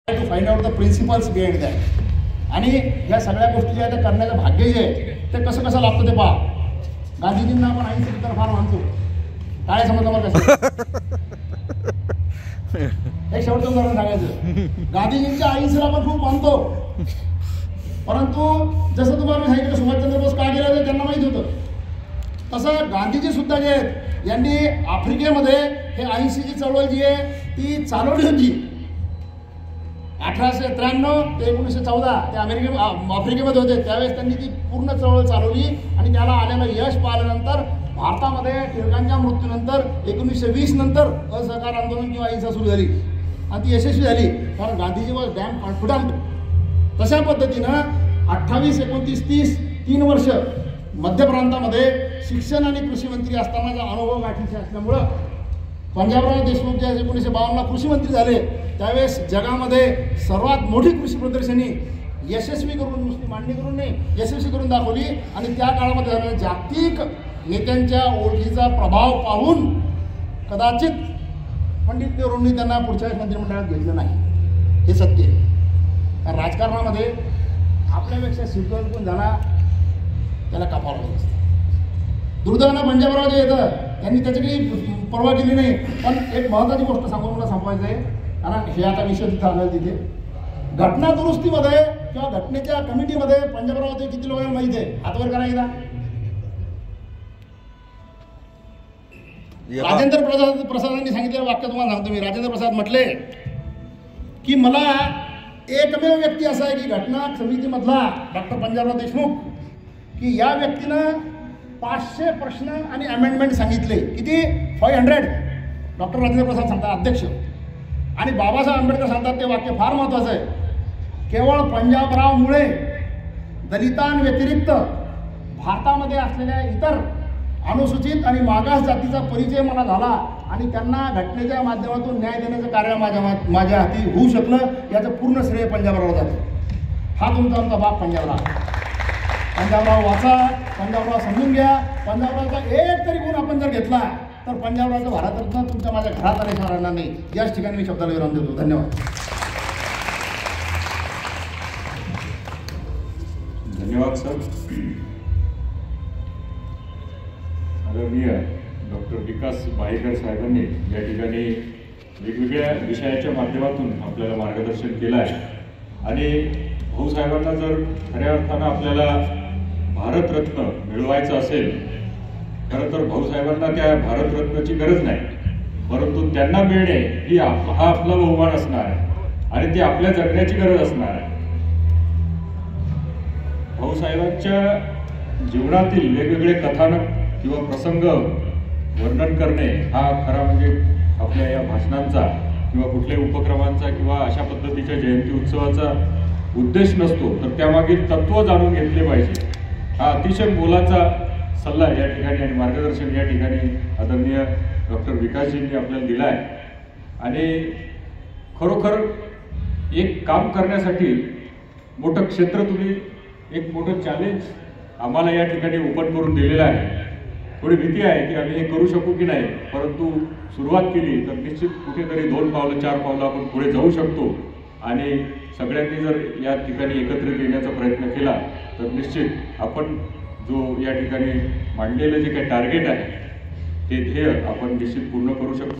To find out the principles behind that. आणि या सगळ्या गोष्टी ज्या त्या करण्याचं भाग्य जे आहे ते कसं कसं लागतं ते पहा. गांधीजींना आपण अहिंसेचं तर फार मानतो, काय समजलं मला कसं हे शेवटचं उदाहरण सांगायचं. गांधीजींच्या अहिंसेला आपण खूप मानतो, परंतु जसं तुम्हाला सांगितलं सुभाषचंद्र बोस काय केलं त्यांना माहीत होतं, तसं गांधीजी सुद्धा जे आहेत यांनी आफ्रिकेमध्ये हे अहिंसेची चळवळ जी आहे ती चालवली होती. 1893 ते 1914 ते आफ्रिकेमध्ये होते, त्यावेळेस त्यांनी ती पूर्ण चळवळ चालवली आणि त्याला आलेलं यश पाहिल्यानंतर भारतामध्ये टिळकांच्या मृत्यूनंतर 1920 नंतर असहकार आंदोलन किंवा अहिंसा सुरू झाली आणि ती यशस्वी झाली, कारण गांधीजी वॉज डॅम कॉन्फिडंट. तशा पद्धतीनं 28, 29, 30 3 वर्ष मध्य प्रांतामध्ये शिक्षण आणि कृषी मंत्री असतानाचा अनुभव गाठीचा असल्यामुळं पंजाबराव देशमुख जे 1952ला कृषी मंत्री झाले त्यावेळेस जगामध्ये सर्वात मोठी कृषी प्रदर्शनी यशस्वी करून, नुसती मांडणी करून नाही, यशस्वी करून दाखवली. आणि त्या काळामध्ये झालेल्या जागतिक नेत्यांच्या ओळखीचा प्रभाव पाहून कदाचित पंडित नेहरूंनी त्यांना पुढच्या मंत्रिमंडळात घेतलं नाही, हे सत्य आहे. राजकारणामध्ये आपल्यापेक्षा शिकवण कोण झाला त्याला कापावं लागत असतं. दुर्दैवानं पंजाबराव जे येतं त्यांनी त्याची काही पर्वा केली नाही. पण एक महत्त्वाची गोष्ट सांगून मला संपवायचं आहे, कारण हे आता विषय तिथं आलं. तिथे घटना दुरुस्तीमध्ये किंवा घटनेच्या कमिटीमध्ये पंजाबराव ते किती लोकांना माहिती आहे, हातवर करा एकदा. राजेंद्र प्रसादांनी सांगितलेलं वाक्य तुम्हाला सांगतो मी. राजेंद्र प्रसाद म्हटले की मला एकमेव व्यक्ती असा आहे की घटना समितीमधला डॉक्टर पंजाबराव देशमुख, की या व्यक्तीनं 500 प्रश्न आणि अमेंडमेंट सांगितले. किती? 500. डॉक्टर राजेंद्र प्रसाद सांगतात, अध्यक्ष. आणि बाबासाहेब आंबेडकर सांगतात ते वाक्य फार महत्त्वाचं आहे, केवळ पंजाबरावमुळे दलितांव्यतिरिक्त भारतामध्ये असलेल्या इतर अनुसूचित आणि मागास जातीचा परिचय मला झाला आणि त्यांना घटनेच्या माध्यमातून न्याय देण्याचं कार्य माझ्या हाती होऊ शकलं, याचं पूर्ण श्रेय पंजाबरावला जातं. हा तुमचा आमचा बाप पंजाबराव. पंजाबराव वाचा, पंजाबराव समजून घ्या. पंजाबरावचा एक तरी गुण आपण जर घेतला तर पंजाबरावचं भारतरत्न तुमच्या माझ्या घरात आल्याशिवाय राहणार नाही. याच ठिकाणी मी शब्दाला विराम देतो. धन्यवाद. धन्यवाद सर. आदरणीय डॉक्टर विकास बाहेकर साहेबांनी या ठिकाणी वेगवेगळ्या विषयाच्या माध्यमातून आपल्याला मार्गदर्शन केलं आहे. आणि भाऊसाहेबांना जर खऱ्या अर्थानं आपल्याला भारतरत्न मिळवायचं असेल, खरं तर भाऊसाहेबांना त्या भारतरत्नाची गरज नाही, परंतु त्यांना मिळणे ही हा आपला बहुमान असणार आहे आणि ती आपल्या जगण्याची गरज असणार आहे. भाऊसाहेबांच्या जीवनातील वेगवेगळे कथानक किंवा प्रसंग वर्णन करणे हा खरा म्हणजे आपल्या या भाषणांचा किंवा कुठल्याही उपक्रमांचा किंवा अशा पद्धतीच्या जयंती उत्सवाचा उद्देश नसतो, तर त्यामागील तत्त्व जाणून घेतले पाहिजे. हा अतिशय मोलाचा सल्ला या ठिकाणी आणि मार्गदर्शन या ठिकाणी आदरणीय डॉक्टर विकासजींनी आपल्याला दिला आहे. आणि खरोखर एक काम करण्यासाठी मोठं क्षेत्र, तुम्ही एक मोठं चॅलेंज आम्हाला या ठिकाणी ओपन करून दिलेलं आहे. थोडी भीती आहे की आम्ही हे करू शकू की नाही, परंतु सुरुवात केली तर निश्चित कुठेतरी 2 पावलं 4 पावलं आपण पुढे जाऊ शकतो. आणि सगळ्यांनी जर या ठिकाणी एकत्रित येण्याचा प्रयत्न केला तर निश्चित आपण जो या ठिकाणी मांडलेलं जे काही टार्गेट आहे ते ध्येय आपण निश्चित पूर्ण करू शकतो.